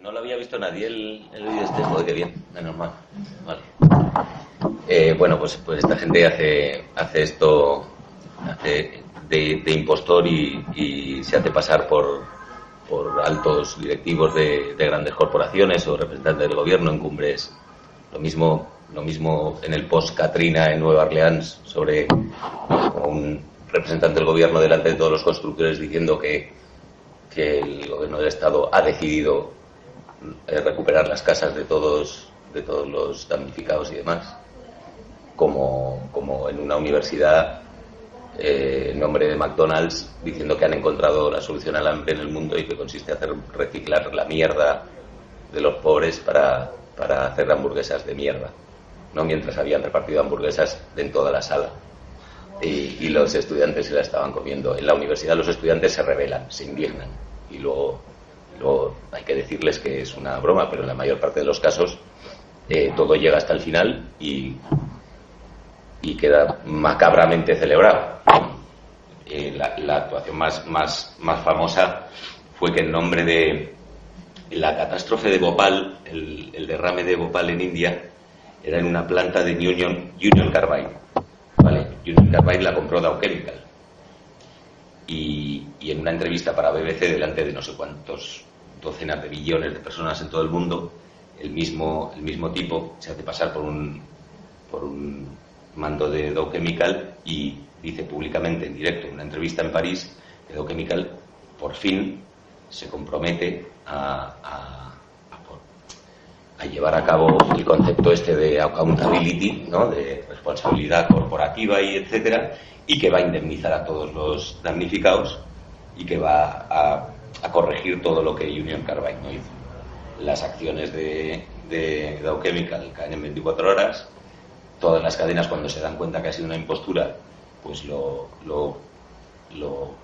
No lo había visto nadie el vídeo este, joder, qué bien, menos mal. Vale. Bueno, pues esta gente hace esto, hace de impostor y se hace pasar por altos directivos de grandes corporaciones o representantes del gobierno en cumbres. Lo mismo en el post-Katrina en Nueva Orleans, sobre un representante del gobierno delante de todos los constructores diciendo que el gobierno del Estado ha decidido recuperar las casas de todos los damnificados y demás, como en una universidad en nombre de McDonald's diciendo que han encontrado la solución al hambre en el mundo y que consiste en reciclar la mierda de los pobres para hacer hamburguesas de mierda, ¿no? Mientras habían repartido hamburguesas en toda la sala y los estudiantes se la estaban comiendo. En la universidad los estudiantes se rebelan, se indignan y luego hay que decirles que es una broma, pero en la mayor parte de los casos todo llega hasta el final y queda macabramente celebrado. La actuación más famosa fue que en nombre de la catástrofe de Bhopal, el derrame de Bhopal en India, era en una planta de Union Carbide, ¿vale? Union Carbide la compró Dow Chemical y en una entrevista para BBC delante de no sé cuántos docenas de millones de personas en todo el mundo, el mismo tipo se hace pasar por un mando de Dow Chemical y dice públicamente en directo en una entrevista en París que Dow Chemical por fin se compromete a llevar a cabo el concepto este de accountability, ¿no? De responsabilidad corporativa y etcétera, y que va a indemnizar a todos los damnificados y que va a corregir todo lo que Union Carbide no hizo. Las acciones de Dow Chemical caen en 24 horas. Todas las cadenas, cuando se dan cuenta que ha sido una impostura, pues lo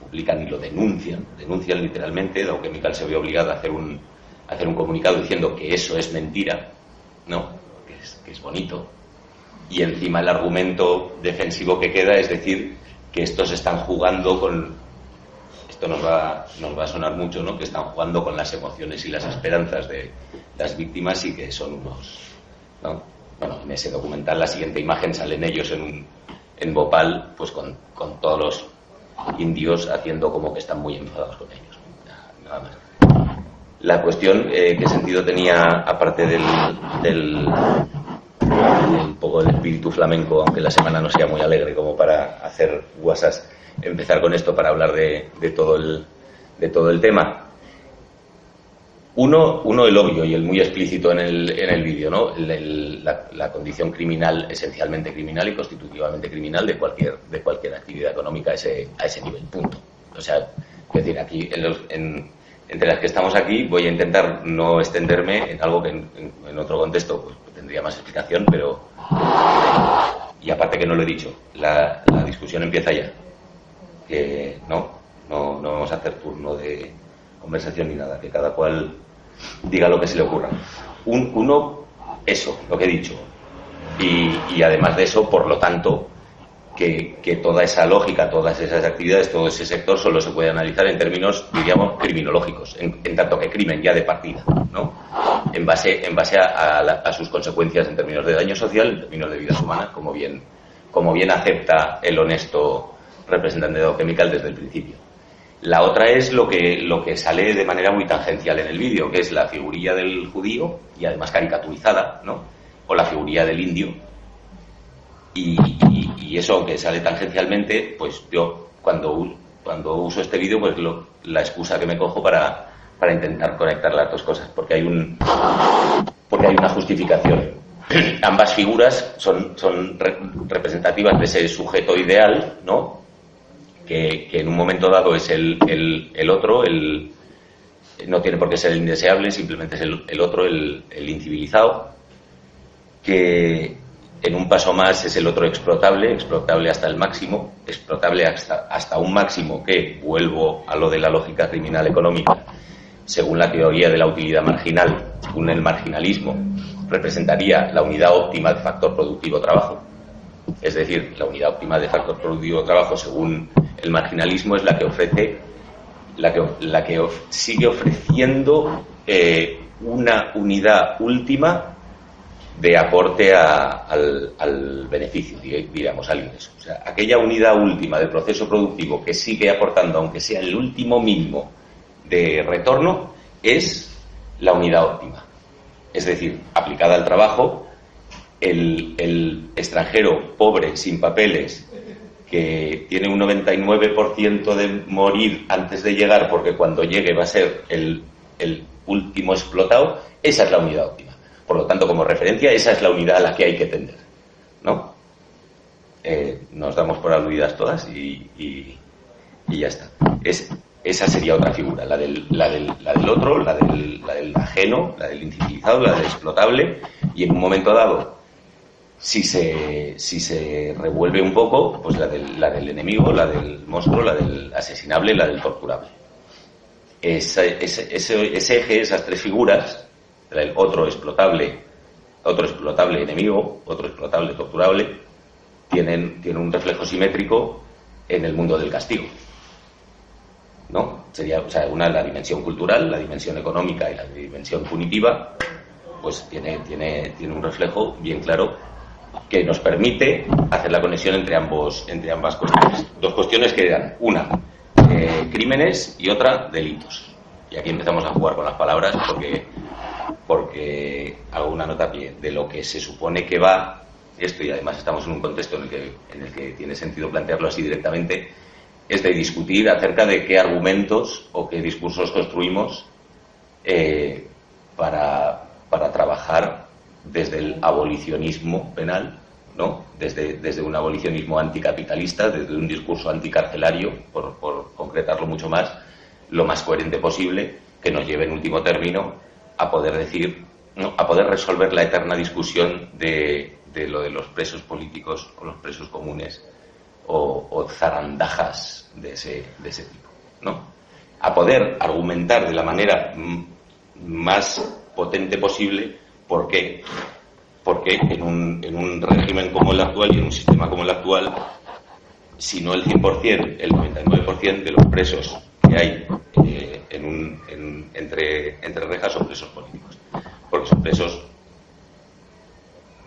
publican y lo denuncian literalmente. Dow Chemical se ve obligada a hacer un comunicado diciendo que eso es mentira, ¿no? Que es bonito. Y encima el argumento defensivo que queda es decir que estos están jugando con... Esto nos va a sonar mucho, ¿no? Que están jugando con las emociones y las esperanzas de las víctimas y que son unos... ¿no? Bueno, en ese documental la siguiente imagen salen ellos en Bhopal, pues con todos los indios haciendo como que están muy enfadados con ellos. Nada más. La cuestión, ¿qué sentido tenía, aparte del poco del espíritu flamenco, aunque la semana no sea muy alegre como para hacer guasas, empezar con esto para hablar de todo el tema? Uno, el obvio y el muy explícito en el vídeo, ¿no? La condición criminal, esencialmente criminal y constitutivamente criminal de cualquier actividad económica a ese nivel, punto. O sea, es decir, aquí entre las que estamos aquí voy a intentar no extenderme en algo que en otro contexto pues, tendría más explicación, pero y aparte que no lo he dicho, la discusión empieza ya, que no vamos a hacer turno de conversación ni nada, que cada cual diga lo que se le ocurra. Uno, eso, lo que he dicho, y además de eso, por lo tanto, que toda esa lógica, todas esas actividades, todo ese sector solo se puede analizar en términos, diríamos, criminológicos, en tanto que crimen ya de partida, ¿no? En base a sus consecuencias en términos de daño social, en términos de vidas humanas, como bien acepta el honesto representante de Dow Chemical desde el principio. La otra es lo que sale de manera muy tangencial en el vídeo, que es la figurilla del judío, y además caricaturizada, ¿no? O la figurilla del indio. Y eso, aunque sale tangencialmente, pues yo cuando uso este vídeo, pues la excusa que me cojo para intentar conectar las dos cosas, porque hay una justificación. Ambas figuras son representativas de ese sujeto ideal, ¿no? Que en un momento dado es el otro, no tiene por qué ser el indeseable, simplemente es el otro, el incivilizado, que en un paso más es el otro explotable hasta el máximo, explotable hasta un máximo que, vuelvo a lo de la lógica criminal económica, según la teoría de la utilidad marginal, según el marginalismo, representaría la unidad óptima de factor productivo trabajo. Es decir, la unidad óptima de factor productivo trabajo, según el marginalismo, es la que ofrece, la que sigue ofreciendo una unidad última de aporte al beneficio, digamos, al ingreso. O sea, aquella unidad última del proceso productivo que sigue aportando, aunque sea el último mínimo de retorno, es la unidad óptima. Es decir, aplicada al trabajo, el extranjero pobre, sin papeles, que tiene un 99% de morir antes de llegar, porque cuando llegue va a ser el último explotado, esa es la unidad óptima. Por lo tanto, como referencia, esa es la unidad a la que hay que tender, ¿no? Nos damos por aludidas todas y ya está. Esa sería otra figura, la del otro, la del ajeno, la del incivilizado, la del explotable, y en un momento dado, si se revuelve un poco, pues la del enemigo, la del monstruo, la del asesinable, la del torturable. Ese eje, esas tres figuras, el otro explotable enemigo, otro explotable torturable, tienen un reflejo simétrico en el mundo del castigo, ¿no? Sería, o sea, la dimensión cultural, la dimensión económica y la dimensión punitiva, pues tiene un reflejo bien claro que nos permite hacer la conexión entre ambas cuestiones. Dos cuestiones que eran una crímenes y otra delitos. Y aquí empezamos a jugar con las palabras porque hago una nota a pie de lo que se supone que va esto, y además estamos en un contexto en el que tiene sentido plantearlo así directamente, es de discutir acerca de qué argumentos o qué discursos construimos para trabajar desde el abolicionismo penal, ¿no? Desde un abolicionismo anticapitalista, desde un discurso anticarcelario, por concretarlo mucho más, lo más coherente posible, que nos lleve en último término a poder decir, ¿no?, a poder resolver la eterna discusión de lo de los presos políticos o los presos comunes o zarandajas de ese tipo, ¿no? A poder argumentar de la manera más potente posible por qué en un régimen como el actual y en un sistema como el actual, si no el 100%, el 99% de los presos que hay entre rejas son presos políticos, porque son presos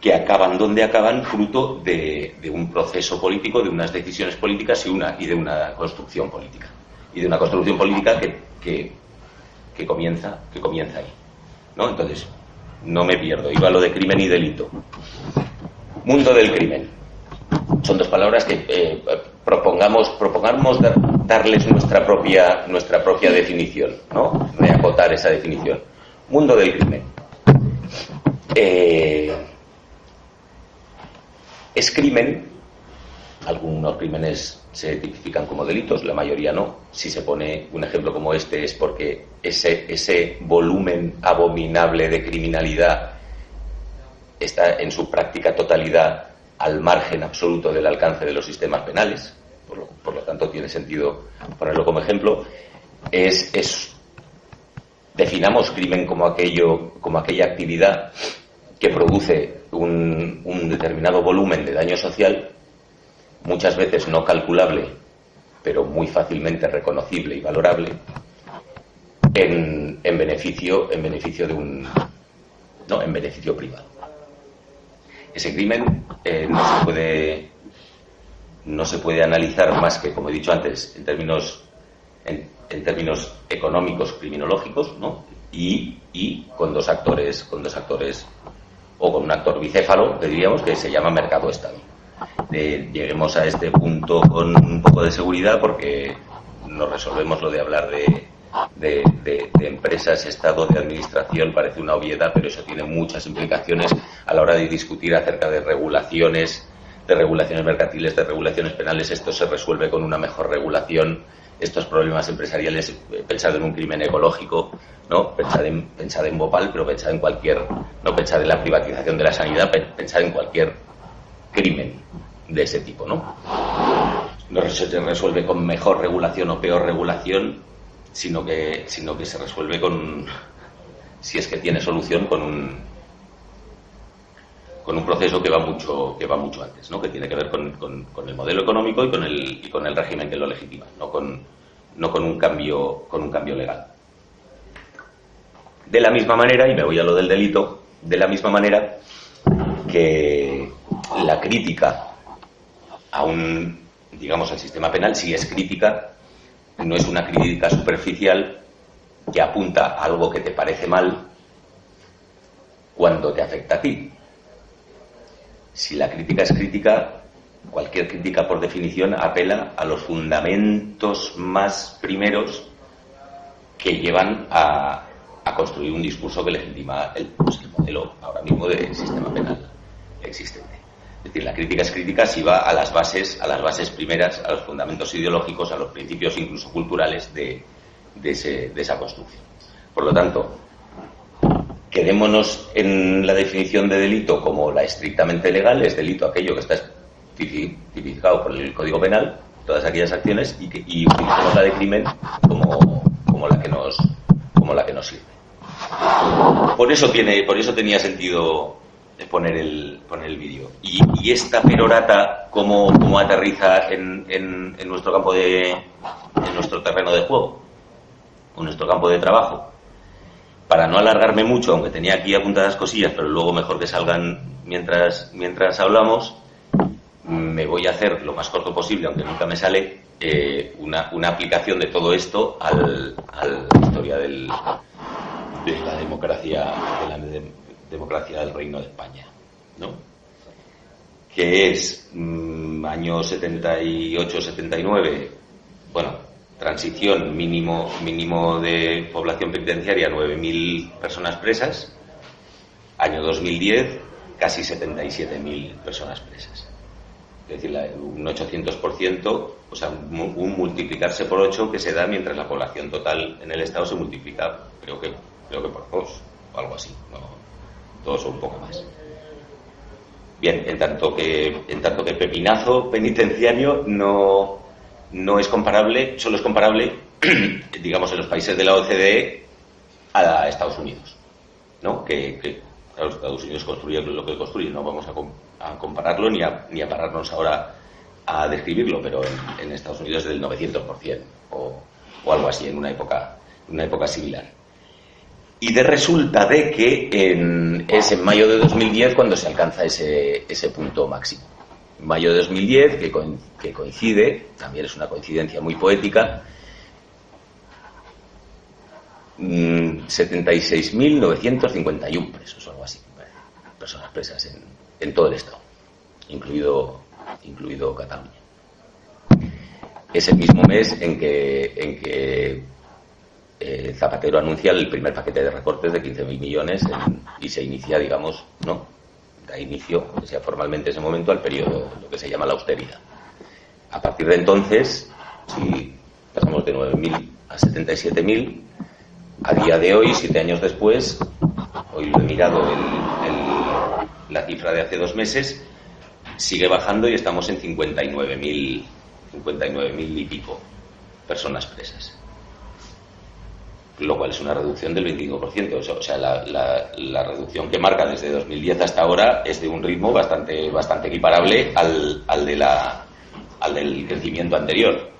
que acaban donde acaban fruto de un proceso político, de unas decisiones políticas y de una construcción política, y de una construcción política que comienza ahí, ¿no? Entonces, no me pierdo, iba a lo de crimen y delito. Mundo del crimen. Son dos palabras que propongamos darles nuestra propia definición, ¿no? Reacotar esa definición. Mundo del crimen. Es crimen. Algunos crímenes se tipifican como delitos, la mayoría no. Si se pone un ejemplo como este es porque ese volumen abominable de criminalidad está en su práctica totalidad al margen absoluto del alcance de los sistemas penales, por lo tanto tiene sentido ponerlo como ejemplo. Definamos crimen como aquella actividad que produce un determinado volumen de daño social, muchas veces no calculable, pero muy fácilmente reconocible y valorable, en beneficio privado. Ese crimen no se puede analizar más que, como he dicho antes, en términos económicos, criminológicos, ¿no? Y con dos actores o con un actor bicéfalo, que diríamos, que se llama mercado-estado. Lleguemos a este punto con un poco de seguridad, porque nos resolvemos lo de hablar de empresas, estado, de administración, parece una obviedad, pero eso tiene muchas implicaciones a la hora de discutir acerca de regulaciones mercantiles, de regulaciones penales. Esto se resuelve con una mejor regulación. Estos problemas empresariales, pensad en un crimen ecológico, ¿no? Pensad en Bhopal, pero pensad en cualquier, no pensad en la privatización de la sanidad, pensad en cualquier crimen de ese tipo, ¿no? No se resuelve con mejor regulación o peor regulación, sino que se resuelve si es que tiene solución, con un proceso que va mucho antes, ¿no? Que tiene que ver con el modelo económico y con el régimen que lo legitima, no con un cambio legal. De la misma manera, y me voy a lo del delito, de la misma manera que la crítica a digamos, al sistema penal, si es crítica, no es una crítica superficial que apunta a algo que te parece mal cuando te afecta a ti. Si la crítica es crítica, cualquier crítica por definición apela a los fundamentos más primeros que llevan a construir un discurso que legitima el modelo ahora mismo de sistema penal existente. Es decir, la crítica es crítica si va a las bases primeras, a los fundamentos ideológicos, a los principios incluso culturales de esa construcción. Por lo tanto, quedémonos en la definición de delito como la estrictamente legal. Es delito aquello que está tipificado por el Código Penal, todas aquellas acciones, y utilicemos la de crimen como la que nos sirve. Por eso tenía sentido poner el vídeo. Y esta perorata, ¿cómo aterriza en nuestro campo en nuestro terreno de juego, en nuestro campo de trabajo? Para no alargarme mucho, aunque tenía aquí apuntadas cosillas, pero luego mejor que salgan mientras hablamos, me voy a hacer lo más corto posible, aunque nunca me sale, una aplicación de todo esto a la historia de la democracia del Reino de España, ¿no? Que es año 78-79, bueno, transición, mínimo de población penitenciaria, 9.000 personas presas. Año 2010, casi 77.000 personas presas. Es decir, un 800%, o sea, un multiplicarse por 8 que se da mientras la población total en el Estado se multiplica, creo que por 2, o algo así, no, 2 o un poco más. Bien, en tanto que pepinazo penitenciario no es comparable, solo es comparable, digamos, en los países de la OCDE a Estados Unidos, ¿no? Que claro, Estados Unidos construye lo que construye, no vamos a compararlo ni a pararnos ahora a describirlo, pero en Estados Unidos es del 900% o algo así, en una época similar. Y resulta de que es en mayo de 2010 cuando se alcanza ese punto máximo. En mayo de 2010, que coincide, también es una coincidencia muy poética, 76.951 presos o algo así, personas presas en todo el Estado, incluido Cataluña. Es el mismo mes en que Zapatero anuncia el primer paquete de recortes de 15.000 millones y se inicia, digamos, ¿no? Da inicio, aunque sea formalmente ese momento, al periodo, lo que se llama la austeridad. A partir de entonces, si pasamos de 9.000 a 77.000, a día de hoy, 7 años después, hoy lo he mirado la cifra de hace 2 meses, sigue bajando y estamos en 59.000 y pico personas presas. Lo cual es una reducción del 25%. O sea, la reducción que marca desde 2010 hasta ahora es de un ritmo bastante equiparable al del crecimiento anterior.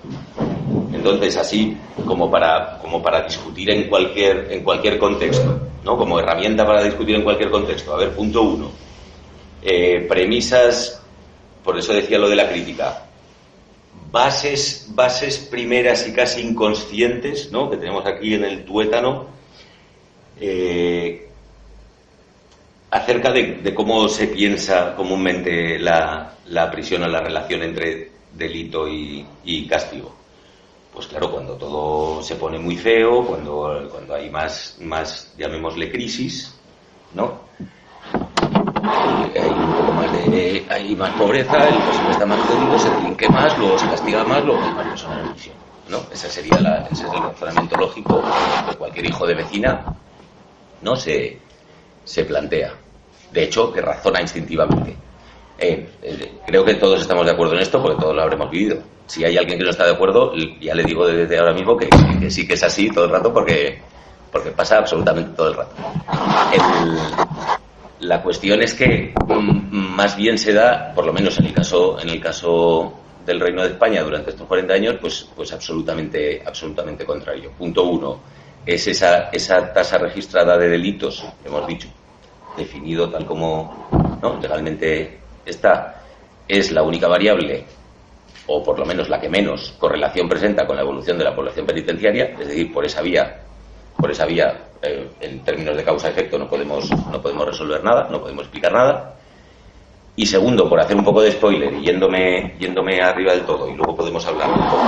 Entonces, así como para discutir en cualquier contexto, ¿no? Como herramienta para discutir en cualquier contexto. A ver, punto 1. Premisas, por eso decía lo de la crítica. Bases primeras y casi inconscientes, ¿no? Que tenemos aquí en el tuétano, acerca de cómo se piensa comúnmente la prisión o la relación entre delito y castigo. Pues claro, cuando todo se pone muy feo, cuando hay más llamémosle crisis, ¿no? Hay un poco más hay más pobreza, el personal está más jodido, se delinque más, luego se castiga más, luego hay más personas en prisión, ¿no? Ese es el razonamiento lógico que cualquier hijo de vecina, ¿no? se plantea. De hecho, que razona instintivamente. Creo que todos estamos de acuerdo en esto porque todos lo habremos vivido. Si hay alguien que no está de acuerdo, ya le digo desde ahora mismo que sí que es así todo el rato porque pasa absolutamente todo el rato. La cuestión es que más bien se da, por lo menos en el caso del Reino de España durante estos 40 años, pues absolutamente contrario. Punto 1. es esa tasa registrada de delitos, hemos dicho, definido tal como, ¿no?, legalmente está, es la única variable, o por lo menos la que menos correlación presenta con la evolución de la población penitenciaria, es decir, por esa vía, en términos de causa-efecto no podemos resolver nada, no podemos explicar nada. Y segundo, por hacer un poco de spoiler y yéndome arriba del todo, y luego podemos hablar un poco,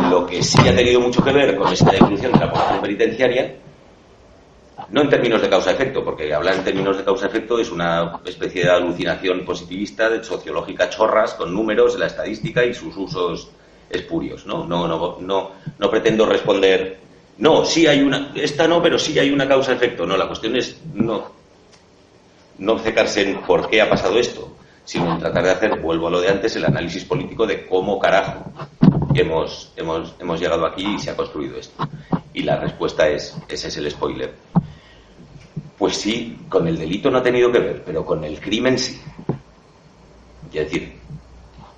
lo que sí ha tenido mucho que ver con esta evolución de la población penitenciaria, no en términos de causa-efecto, porque hablar en términos de causa-efecto es una especie de alucinación positivista, de sociológica chorras, con números, la estadística y sus usos espurios, ¿no? No pretendo responder, no, sí hay esta no, pero sí hay una causa-efecto. No, la cuestión es no obcecarse en por qué ha pasado esto, sino en tratar de hacer, vuelvo a lo de antes, el análisis político de cómo carajo hemos llegado aquí y se ha construido esto. Y la respuesta es, ese es el spoiler. Pues sí, con el delito no ha tenido que ver, pero con el crimen sí. Es decir,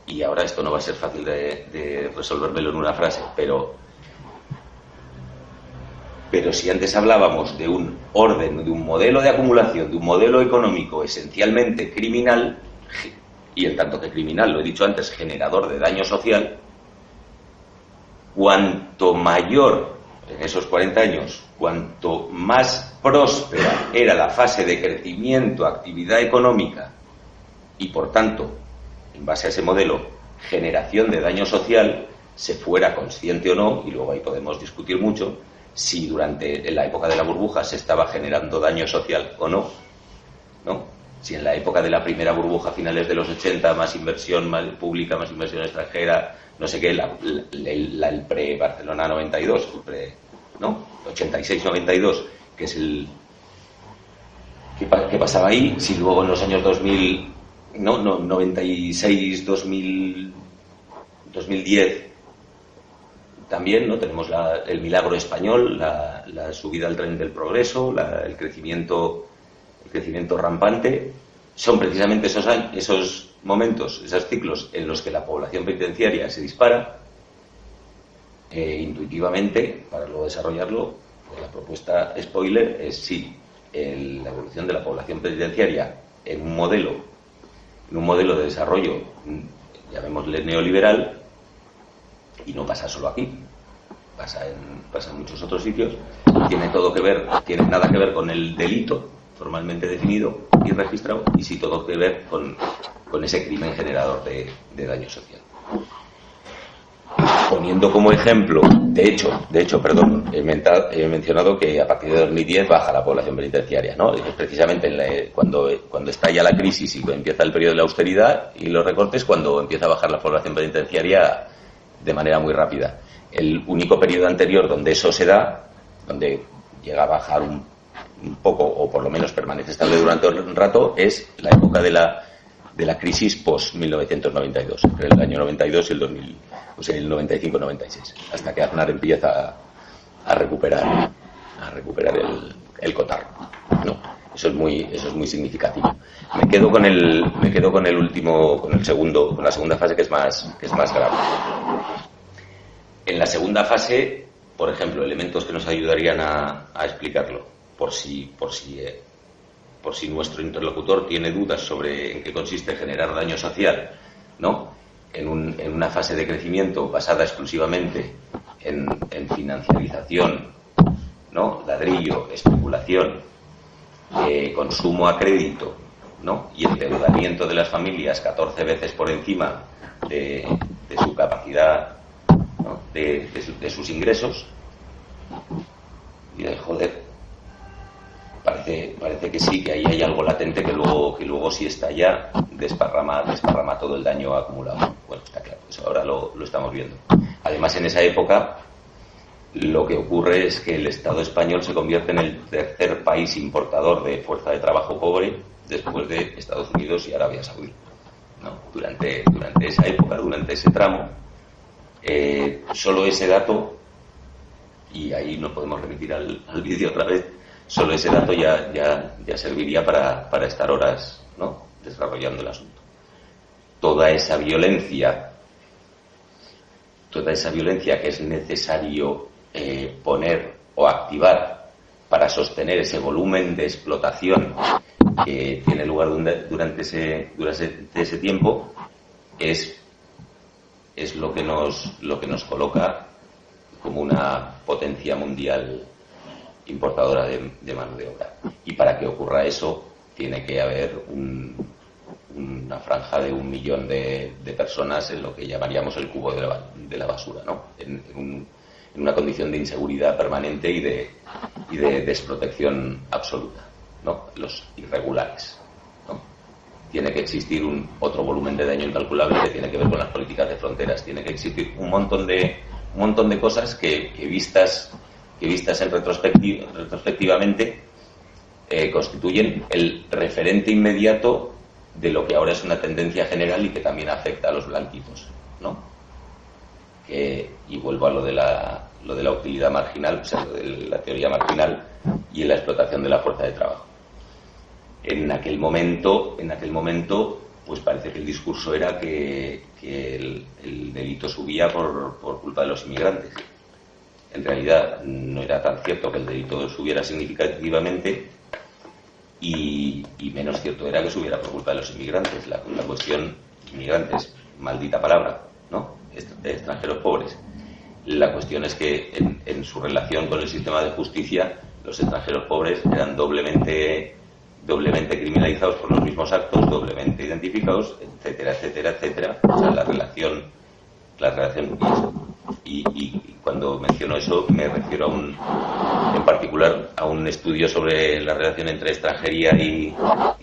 y ahora esto no va a ser fácil de resolvérmelo en una frase, pero si antes hablábamos de un orden, de un modelo de acumulación, de un modelo económico esencialmente criminal, y en tanto que criminal, lo he dicho antes, generador de daño social, cuanto mayor, en esos 40 años, cuanto más próspera era la fase de crecimiento, actividad económica, y por tanto, en base a ese modelo, generación de daño social, se fuera consciente o no, y luego ahí podemos discutir mucho, si durante la época de la burbuja se estaba generando daño social o no, ¿no? Si en la época de la primera burbuja, finales de los 80, más inversión pública, más inversión extranjera, no sé qué, el pre-Barcelona 92, ¿no? 86-92, que es el... ¿Qué pasaba ahí? Si luego en los años 2000, no 96, 2000, 2010... También, ¿no?, tenemos el milagro español, la subida al tren del progreso, el crecimiento rampante. Son precisamente esos momentos, esos ciclos en los que la población penitenciaria se dispara. Intuitivamente, para luego desarrollarlo, pues la propuesta spoiler es sí, la evolución de la población penitenciaria en un modelo de desarrollo, llamémosle neoliberal. Y no pasa solo aquí, pasa en muchos otros sitios. Tiene nada que ver con el delito formalmente definido y registrado, y sí todo que ver con ese crimen generador de daño social. Poniendo como ejemplo, de hecho, perdón, he mencionado que a partir de 2010 baja la población penitenciaria, ¿no? Es precisamente cuando estalla la crisis y empieza el periodo de la austeridad y los recortes, cuando empieza a bajar la población penitenciaria de manera muy rápida. El único periodo anterior donde eso se da, donde llega a bajar un poco, o por lo menos permanece estable durante un rato, es la época de la crisis post-1992, entre el año 92 y el 2000, o sea, el 95-96, hasta que Aznar empieza a recuperar el cotarro, ¿no? Eso es muy significativo. Me quedo con el último, con la segunda fase, que es más grave. En la segunda fase, por ejemplo, elementos que nos ayudarían a explicarlo, por si nuestro interlocutor tiene dudas sobre en qué consiste generar daño social, ¿no? En una fase de crecimiento basada exclusivamente en financiarización, ¿no? Ladrillo, especulación, consumo a crédito, ¿no? Y endeudamiento de las familias 14 veces por encima de su capacidad, ¿no?, de sus ingresos. Y de joder, parece que sí, que ahí hay algo latente que luego si estalla desparrama todo el daño acumulado. Bueno, está claro, eso ahora lo estamos viendo. Además, en esa época lo que ocurre es que el Estado español se convierte en el tercer país importador de fuerza de trabajo pobre después de Estados Unidos y Arabia Saudí, ¿no? Durante esa época, durante ese tramo, solo ese dato, y ahí nos podemos remitir al vídeo otra vez, solo ese dato ya serviría para estar horas, ¿no?, desarrollando el asunto. Toda esa violencia que es necesario poner o activar para sostener ese volumen de explotación que tiene lugar durante ese tiempo es lo que nos coloca como una potencia mundial importadora de mano de obra. Y para que ocurra eso tiene que haber una franja de 1 millón de personas en lo que llamaríamos el cubo de la basura, ¿no? En una condición de inseguridad permanente y de desprotección absoluta, ¿no? Los irregulares, ¿no? Tiene que existir otro volumen de daño incalculable que tiene que ver con las políticas de fronteras. Tiene que existir un montón de cosas que vistas en retrospectivamente constituyen el referente inmediato de lo que ahora es una tendencia general y que también afecta a los blanquitos, ¿no? Y vuelvo a lo de la utilidad marginal, o sea, lo de la teoría marginal y en la explotación de la fuerza de trabajo. En aquel momento, pues parece que el discurso era que el delito subía por culpa de los inmigrantes. En realidad no era tan cierto que el delito subiera significativamente y menos cierto era que subiera por culpa de los inmigrantes. La cuestión, inmigrantes, maldita palabra, ¿no? Extranjeros pobres. La cuestión es que en su relación con el sistema de justicia, los extranjeros pobres eran doblemente criminalizados por los mismos actos, doblemente identificados, etcétera, etcétera, etcétera. O sea, la relación y cuando menciono eso me refiero en particular a un estudio sobre la relación entre extranjería y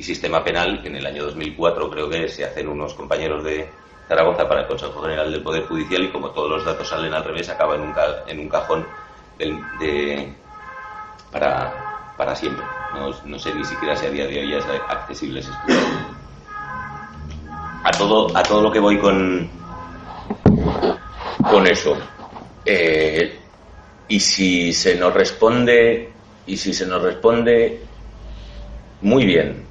sistema penal, que en el año 2004 creo que se hacen unos compañeros de Zaragoza para el Consejo General del Poder Judicial, y como todos los datos salen al revés, acaba en un cajón para siempre. No sé ni siquiera si a día de hoy ya es accesible ese estudio. A todo lo que voy con eso. Y si se nos responde muy bien,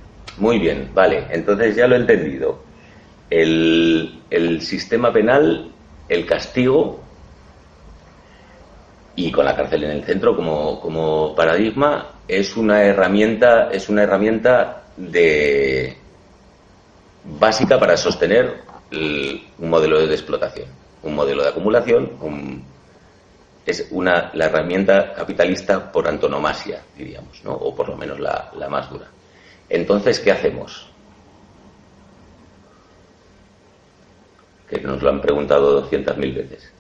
vale, entonces ya lo he entendido. El sistema penal, el castigo, y con la cárcel en el centro como paradigma, es una herramienta básica para sostener un modelo de explotación, un modelo de acumulación, es la herramienta capitalista por antonomasia, diríamos, ¿no? O por lo menos la más dura. Entonces, ¿qué hacemos? Que nos lo han preguntado 200.000 veces.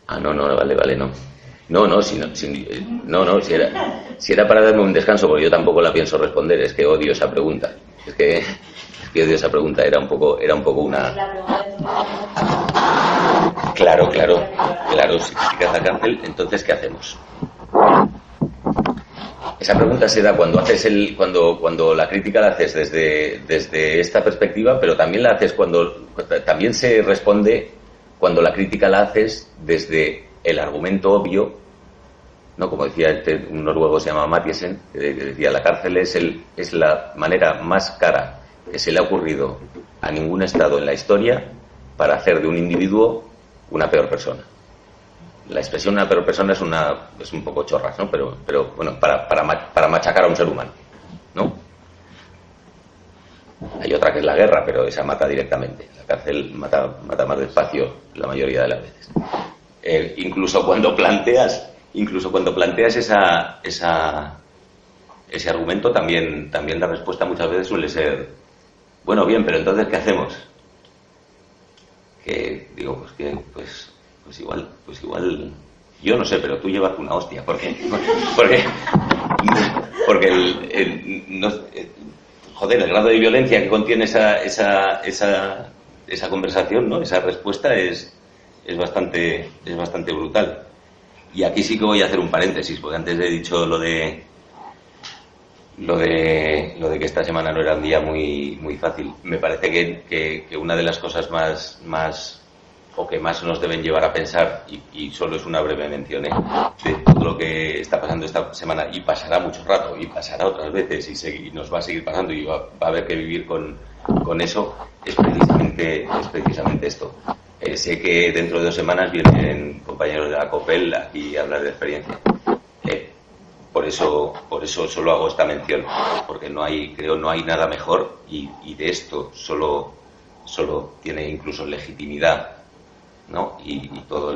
Vale, no. Si era para darme un descanso, porque yo tampoco la pienso responder, es que odio esa pregunta. Es que odio esa pregunta, era un poco una... Claro, si criticas la cárcel, entonces ¿qué hacemos? Esa pregunta se da cuando la crítica la haces desde esta perspectiva, pero también se responde cuando la crítica la haces desde el argumento obvio, ¿no? Como decía un noruego, se llama Mathiesen, que decía: la cárcel es la manera más cara que se le ha ocurrido a ningún Estado en la historia para hacer de un individuo una peor persona. La expresión una peor persona es un poco chorras, ¿no? Pero bueno, para machacar a un ser humano, ¿no? Hay otra que es la guerra, pero esa mata directamente. La cárcel mata más despacio la mayoría de las veces. Incluso cuando planteas ese argumento, también la respuesta muchas veces suele ser: bueno, bien, pero entonces ¿qué hacemos? Que digo, pues igual, yo no sé, pero tú llevas una hostia, porque el grado de violencia que contiene esa conversación, ¿no? Esa respuesta es bastante brutal. Y aquí sí que voy a hacer un paréntesis, porque antes he dicho lo de que esta semana no era un día muy muy fácil. Me parece que una de las cosas más o que más nos deben llevar a pensar, y solo es una breve mención, de todo lo que está pasando esta semana, y pasará mucho rato, y pasará otras veces, y nos va a seguir pasando, y va a haber que vivir con con eso es precisamente esto. Sé que dentro de 2 semanas vienen compañeros de la COPEL aquí a hablar de experiencia. Por eso solo hago esta mención, porque no hay nada mejor y de esto solo tiene incluso legitimidad, ¿no? y toda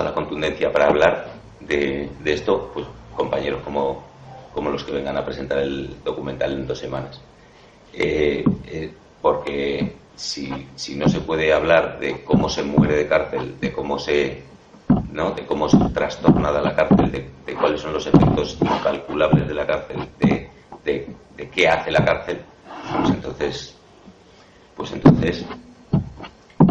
la contundencia para hablar de esto, pues compañeros como los que vengan a presentar el documental en 2 semanas. Porque si no se puede hablar de cómo se muere de cárcel, de cómo se trastornada la cárcel, de cuáles son los efectos incalculables de la cárcel, de qué hace la cárcel, pues entonces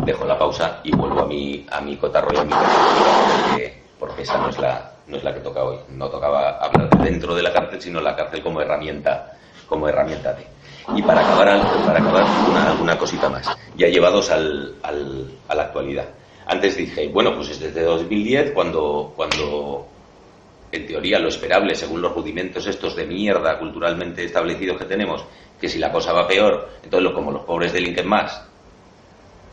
dejo la pausa y vuelvo a mi cotarro y a mi perspectiva, porque esa no es la que toca hoy. No tocaba hablar de dentro de la cárcel, sino la cárcel como herramienta de. Y para acabar alguna cosita más, ya llevados a la actualidad. Antes dije, bueno, pues es desde 2010 cuando en teoría lo esperable, según los rudimentos estos de mierda culturalmente establecidos que tenemos, que si la cosa va peor, entonces como los pobres delinquen más.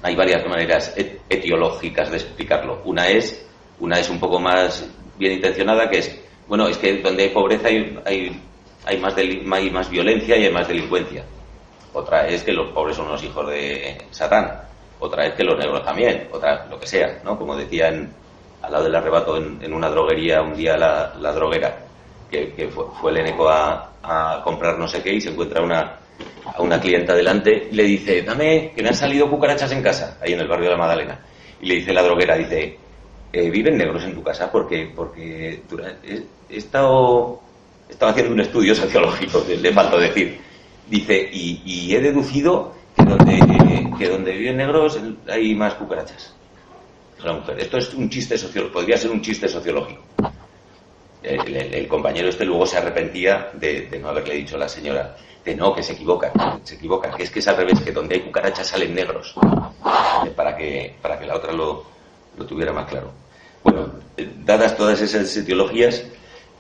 Hay varias maneras etiológicas de explicarlo. Una es un poco más bien intencionada, que es, bueno, es que donde hay pobreza hay más violencia y hay más delincuencia. Otra es que los pobres son unos hijos de Satán. Otra es que los negros también. Otra, lo que sea, ¿no? Como decía al lado del arrebato en una droguería un día la droguera, que fue el Eneco a comprar no sé qué y se encuentra a una clienta delante y le dice, dame, que me han salido cucarachas en casa, ahí en el barrio de la Magdalena. Y le dice la droguera, dice, ¿viven negros en tu casa? Porque he estado haciendo un estudio sociológico, le faltó decir. Dice, y he deducido que donde viven negros hay más cucarachas. La mujer, esto es un chiste sociológico, podría ser un chiste sociológico. El compañero luego se arrepentía de no haberle dicho a la señora, de no, que se equivocan, que es al revés, que donde hay cucarachas salen negros, para que la otra lo tuviera más claro. Bueno, dadas todas esas etiologías,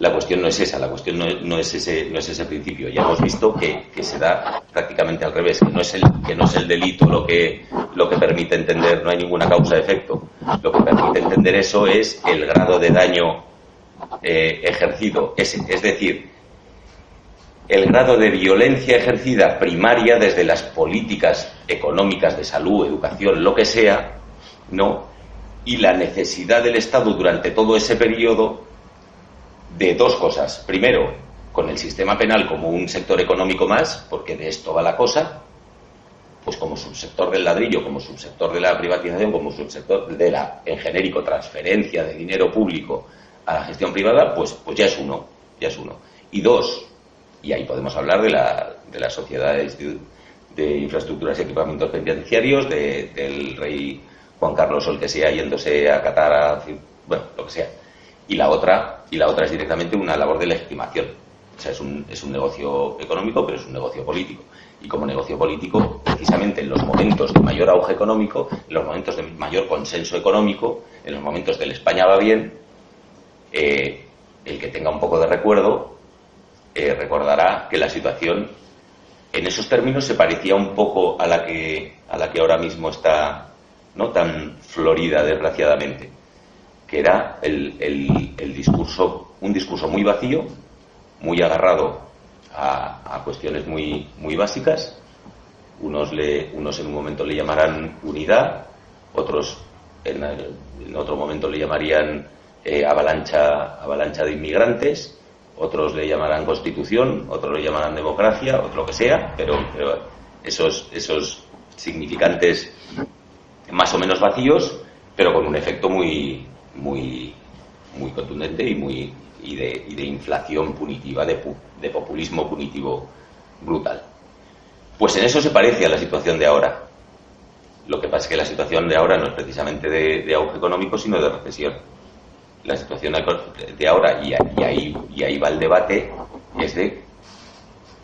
la cuestión no es esa, la cuestión no es ese principio. Ya hemos visto que se da prácticamente al revés, que no es el delito lo que permite entender, no hay ninguna causa-efecto. Lo que permite entender eso es el grado de daño ejercido, es decir, el grado de violencia ejercida primaria desde las políticas económicas de salud, educación, lo que sea, ¿no? Y la necesidad del Estado durante todo ese periodo de 2 cosas. Primero, con el sistema penal como un sector económico más, porque de esto va la cosa, pues como subsector del ladrillo, como subsector de la privatización, como subsector de la, en genérico, transferencia de dinero público a la gestión privada, pues ya es uno. Y 2, y ahí podemos hablar de las sociedades de infraestructuras y equipamientos penitenciarios, del rey Juan Carlos o el que sea yéndose a Qatar, bueno, lo que sea. Y la otra es directamente una labor de legitimación. O sea, es un negocio económico, pero es un negocio político. Y como negocio político, precisamente en los momentos de mayor auge económico, en los momentos de mayor consenso económico, en los momentos del España va bien, el que tenga un poco de recuerdo recordará que la situación en esos términos se parecía un poco a la que ahora mismo está, no tan florida, desgraciadamente, que era el discurso, un discurso muy vacío, muy agarrado a cuestiones muy básicas. Unos en un momento le llamarán unidad, otros en otro momento le llamarían avalancha de inmigrantes, otros le llamarán constitución, otros le llamarán democracia, otro lo que sea, pero esos significantes más o menos vacíos, pero con un efecto muy contundente y de inflación punitiva, de populismo punitivo brutal. Pues en eso se parece a la situación de ahora. Lo que pasa es que la situación de ahora no es precisamente de auge económico, sino de recesión. La situación de ahora, y ahí va el debate, es de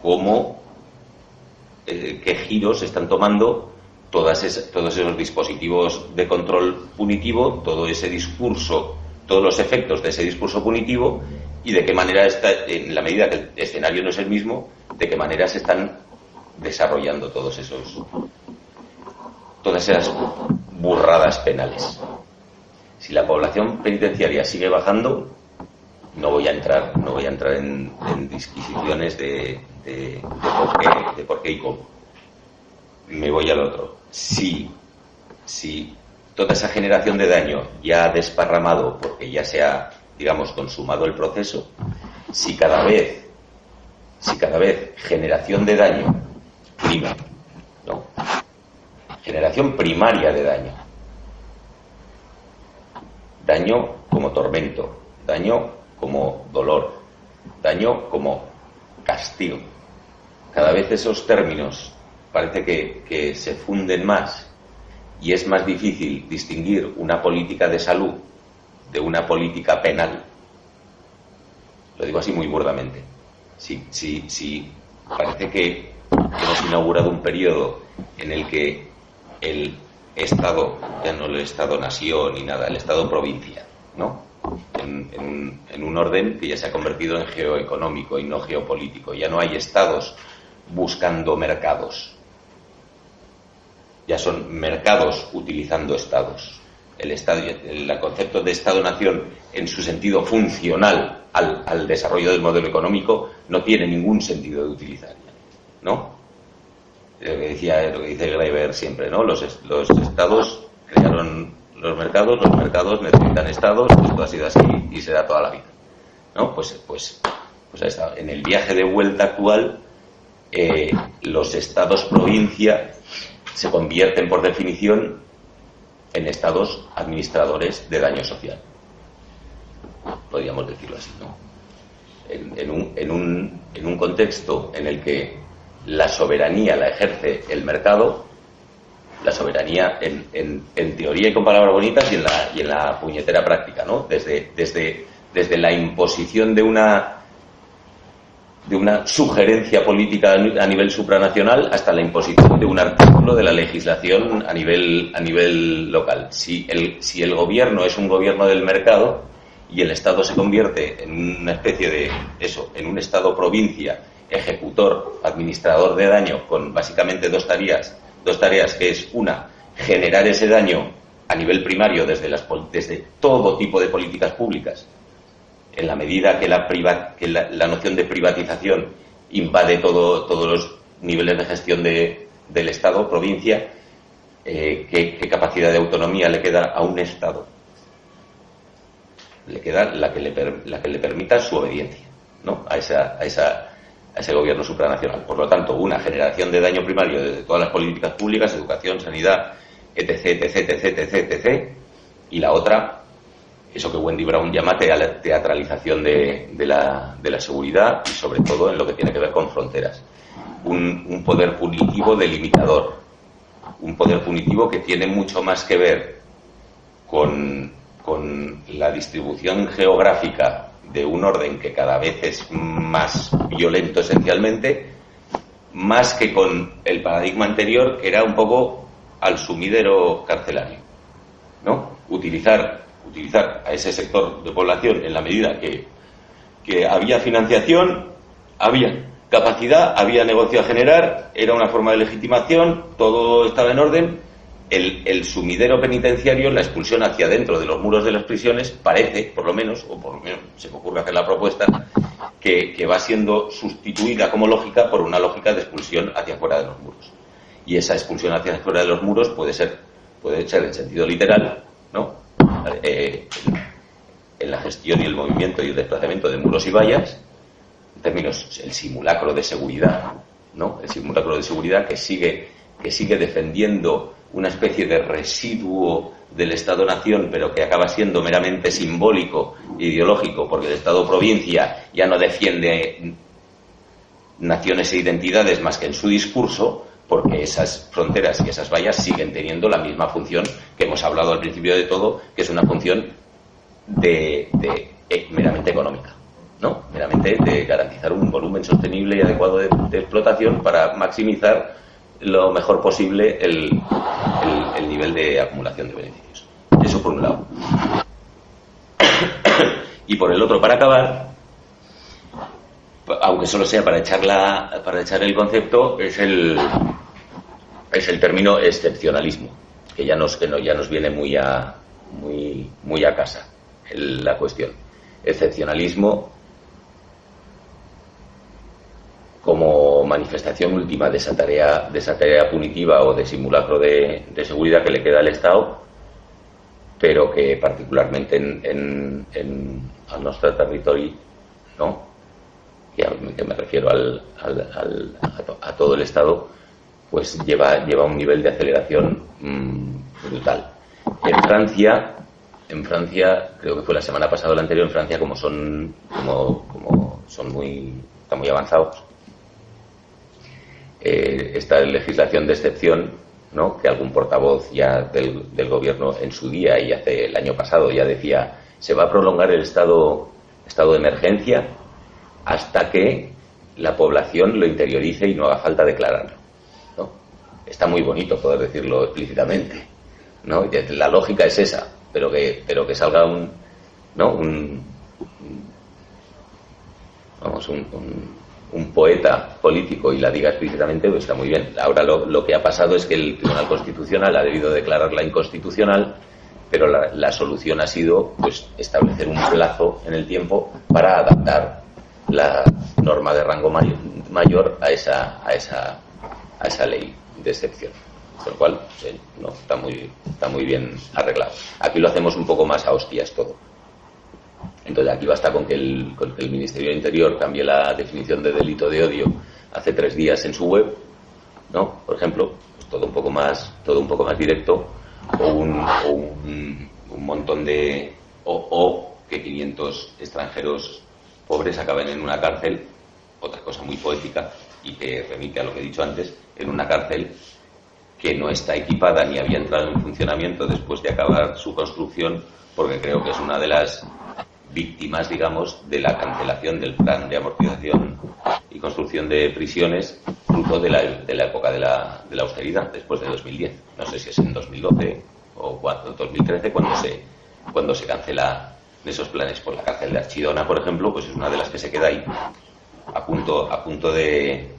cómo, qué giros están tomando todos esos dispositivos de control punitivo, todo ese discurso, todos los efectos de ese discurso punitivo, y de qué manera en la medida que el escenario no es el mismo, de qué manera se están desarrollando todas esas burradas penales. Si la población penitenciaria sigue bajando, no voy a entrar en disquisiciones de por qué y cómo. Me voy al otro. Si toda esa generación de daño ya ha desparramado porque ya se ha, digamos, consumado el proceso, si cada vez generación de daño prima, ¿no? Generación primaria de daño como tormento, daño como dolor, daño como castigo. Cada vez esos términos parece que se funden más y es más difícil distinguir una política de salud de una política penal. Lo digo así muy burdamente. Si parece que hemos inaugurado un periodo en el que el Estado, ya no el Estado-nación ni nada, el Estado-provincia, ¿no? En un orden que ya se ha convertido en geoeconómico y no geopolítico. Ya no hay estados buscando mercados. Ya son mercados utilizando estados. El concepto de Estado-nación en su sentido funcional al desarrollo del modelo económico no tiene ningún sentido de utilizar, ¿no? Lo que dice Graeber siempre, ¿no? Los estados crearon los mercados necesitan estados, esto ha sido así y será toda la vida, ¿no? Pues ahí está. En el viaje de vuelta actual, los estados provincia se convierten por definición en estados administradores de daño social, podríamos decirlo así, ¿no? En un contexto en el que la soberanía la ejerce el mercado, la soberanía en teoría y con palabras bonitas y en la puñetera práctica, ¿no? Desde la imposición de una sugerencia política a nivel supranacional hasta la imposición de un artículo de la legislación a nivel local. Si el gobierno es un gobierno del mercado y el Estado se convierte en una especie de en un Estado-provincia, ejecutor, administrador de daño, con básicamente dos tareas que es una, generar ese daño a nivel primario desde todo tipo de políticas públicas, en la medida que la noción de privatización invade todos los niveles de gestión del Estado, provincia, ¿qué capacidad de autonomía le queda a un Estado? Le queda la que le permita su obediencia, ¿no? a ese gobierno supranacional. Por lo tanto, una generación de daño primario desde todas las políticas públicas, educación, sanidad, etc. Y la otra, eso que Wendy Brown llama teatralización de la seguridad y sobre todo en lo que tiene que ver con fronteras. Un poder punitivo delimitador, un poder punitivo que tiene mucho más que ver con la distribución geográfica de un orden que cada vez es más violento esencialmente, más que con el paradigma anterior, que era un poco al sumidero carcelario, ¿no? Utilizar a ese sector de población en la medida que había financiación, había capacidad, había negocio a generar, era una forma de legitimación, todo estaba en orden. El sumidero penitenciario, la expulsión hacia dentro de los muros de las prisiones, parece, por lo menos se me ocurre hacer la propuesta, que va siendo sustituida como lógica por una lógica de expulsión hacia fuera de los muros. Y esa expulsión hacia fuera de los muros puede ser en sentido literal, ¿no? En la gestión y el movimiento y el desplazamiento de muros y vallas, en términos, el simulacro de seguridad, ¿no? El simulacro de seguridad que sigue defendiendo una especie de residuo del Estado-nación, pero que acaba siendo meramente simbólico e ideológico, porque el Estado-provincia ya no defiende naciones e identidades más que en su discurso, porque esas fronteras y esas vallas siguen teniendo la misma función que hemos hablado al principio de todo, que es una función meramente económica, ¿no? Meramente de garantizar un volumen sostenible y adecuado de explotación para maximizar lo mejor posible el nivel de acumulación de beneficios. Eso por un lado. Y por el otro, para acabar, aunque solo sea para echar el concepto, es el término excepcionalismo, que ya nos viene muy a casa la cuestión. Excepcionalismo como manifestación última de esa tarea punitiva o de simulacro de seguridad que le queda al Estado, pero que particularmente al nuestro territorio, ¿no? Que me refiero a todo el Estado, pues lleva un nivel de aceleración brutal. En Francia, creo que fue la semana pasada o la anterior, en Francia, como están muy avanzados, esta legislación de excepción, ¿no? Que algún portavoz ya del gobierno en su día y hace el año pasado ya decía, se va a prolongar el estado de emergencia hasta que la población lo interiorice y no haga falta declararlo, ¿no? Está muy bonito poder decirlo explícitamente, ¿no? La lógica es esa, pero que salga un poeta político y la diga explícitamente, pues está muy bien. Ahora lo que ha pasado es que el Tribunal Constitucional ha debido declararla inconstitucional, pero la solución ha sido pues establecer un plazo en el tiempo para adaptar la norma de rango mayor a esa ley de excepción. Con lo cual, no, está muy bien arreglado. Aquí lo hacemos un poco más a hostias todo. Entonces aquí basta con que el Ministerio del Interior cambie la definición de delito de odio hace 3 días en su web, ¿no? Por ejemplo, pues todo un poco más directo, o un montón de o que 500 extranjeros pobres acaben en una cárcel, otra cosa muy poética y que remite a lo que he dicho antes, en una cárcel que no está equipada ni había entrado en funcionamiento después de acabar su construcción, porque creo que es una de las víctimas, digamos, de la cancelación del plan de amortización y construcción de prisiones, fruto de la época de la austeridad, después de 2010. No sé si es en 2012 o 2013 cuando se cancela esos planes. Por la cárcel de Archidona, por ejemplo, pues es una de las que se queda ahí, a punto de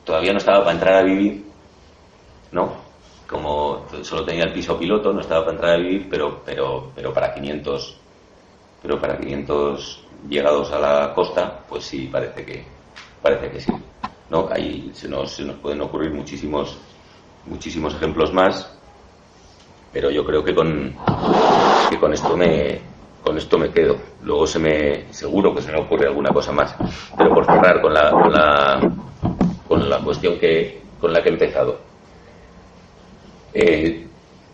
todavía no estaba para entrar a vivir, ¿no? Como solo tenía el piso piloto, no estaba para entrar a vivir, pero para 500 llegados a la costa, pues sí, parece que sí, ¿no? Ahí se nos pueden ocurrir muchísimos ejemplos más, pero yo creo que con esto me quedo. Luego seguro que se me ocurre alguna cosa más, pero por cerrar con la cuestión con la que he empezado.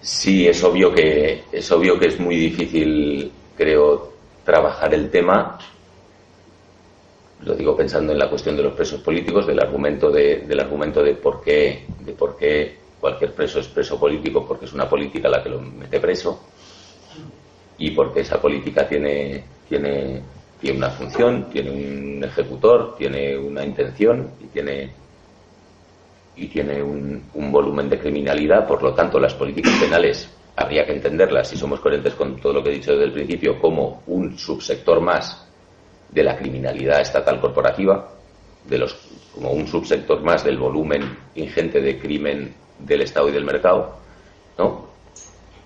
Sí, es obvio que es muy difícil, creo, trabajar el tema. Lo digo pensando en la cuestión de los presos políticos, del argumento de por qué cualquier preso es preso político, porque es una política la que lo mete preso y porque esa política tiene una función, tiene un ejecutor, tiene una intención y tiene un volumen de criminalidad. Por lo tanto, las políticas penales habría que entenderlas, si somos coherentes con todo lo que he dicho desde el principio, como un subsector más de la criminalidad estatal corporativa, como un subsector más del volumen ingente de crimen del Estado y del mercado, ¿no?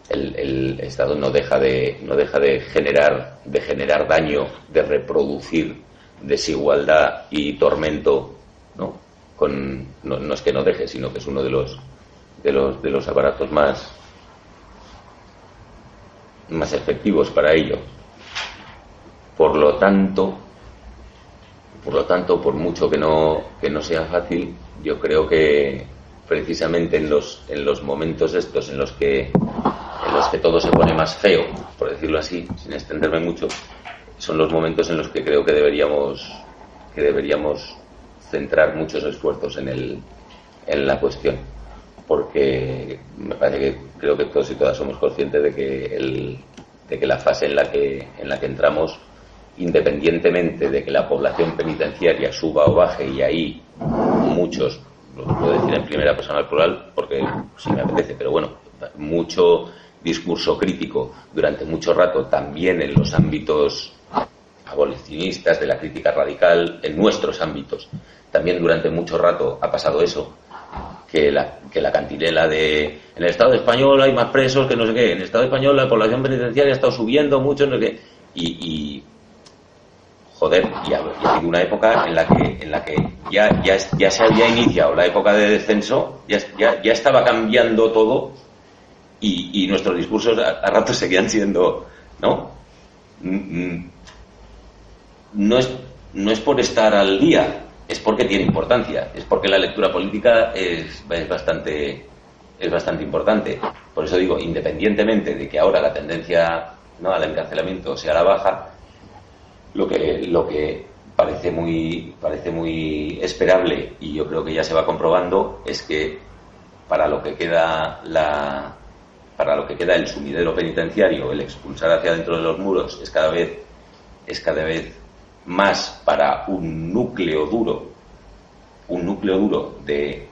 El Estado no deja de generar daño, de reproducir desigualdad y tormento, ¿no? No es que no deje, sino que es uno de los aparatos más efectivos para ello. Por lo tanto, por mucho que no sea fácil, yo creo que precisamente en los momentos estos en los que todo se pone más feo, por decirlo así, sin extenderme mucho, son los momentos en los que creo que deberíamos centrar muchos esfuerzos en la cuestión, porque me parece que creo que todos y todas somos conscientes de que la fase en la que entramos, independientemente de que la población penitenciaria suba o baje, y ahí muchos, lo puedo decir en primera persona al plural porque si me apetece, pero bueno, mucho discurso crítico durante mucho rato, también en los ámbitos abolicionistas, de la crítica radical en nuestros ámbitos. También durante mucho rato ha pasado eso, que la cantinela de en el Estado español hay más presos que no sé qué, en el Estado español la población penitenciaria ha estado subiendo mucho, no sé qué, y joder, y ha habido una época en la que ya se había iniciado la época de descenso, ya estaba cambiando todo, y nuestros discursos a ratos seguían siendo, ¿no? No es por estar al día, es porque tiene importancia, es porque la lectura política es bastante importante. Por eso digo, independientemente de que ahora la tendencia, ¿no?, al encarcelamiento sea a la baja, lo que parece muy esperable, y yo creo que ya se va comprobando, es que para lo que queda el sumidero penitenciario, el expulsar hacia dentro de los muros, es cada vez más para un núcleo duro de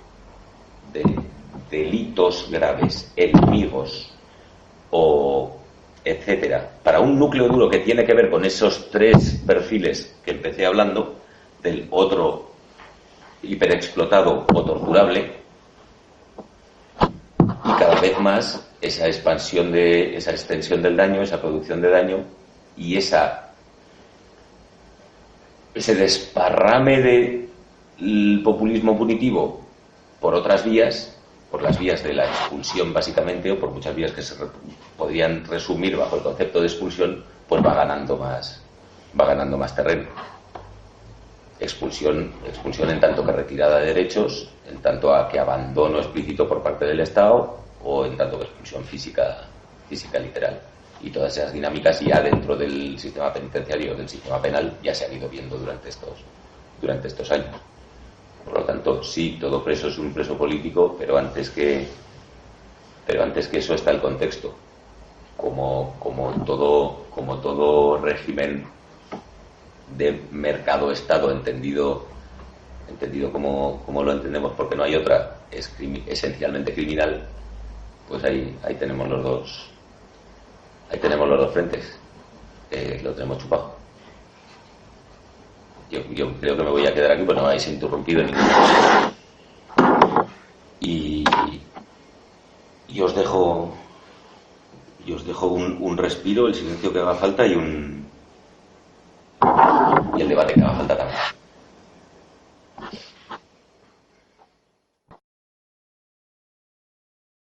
delitos graves, enemigos o etcétera, para un núcleo duro que tiene que ver con esos tres perfiles que empecé hablando, del otro hiperexplotado o torturable, y cada vez más esa extensión del daño, esa producción de daño, y ese desparrame del populismo punitivo por otras vías, por las vías de la expulsión básicamente, o por muchas vías que se podrían resumir bajo el concepto de expulsión, pues va ganando más terreno. Expulsión en tanto que retirada de derechos, en tanto a que abandono explícito por parte del Estado, o en tanto que expulsión física literal. Y todas esas dinámicas ya dentro del sistema penitenciario, del sistema penal, ya se han ido viendo durante estos años. Por lo tanto, sí, todo preso es un preso político, pero antes que eso está el contexto. Como todo régimen de mercado-estado entendido como lo entendemos, porque no hay otra, es esencialmente criminal, pues ahí tenemos los dos frentes, lo tenemos chupado. Yo creo que me voy a quedar aquí, pues no me habéis interrumpido ningún cosa. Y os dejo un respiro, el silencio que haga falta, y el debate que haga falta también.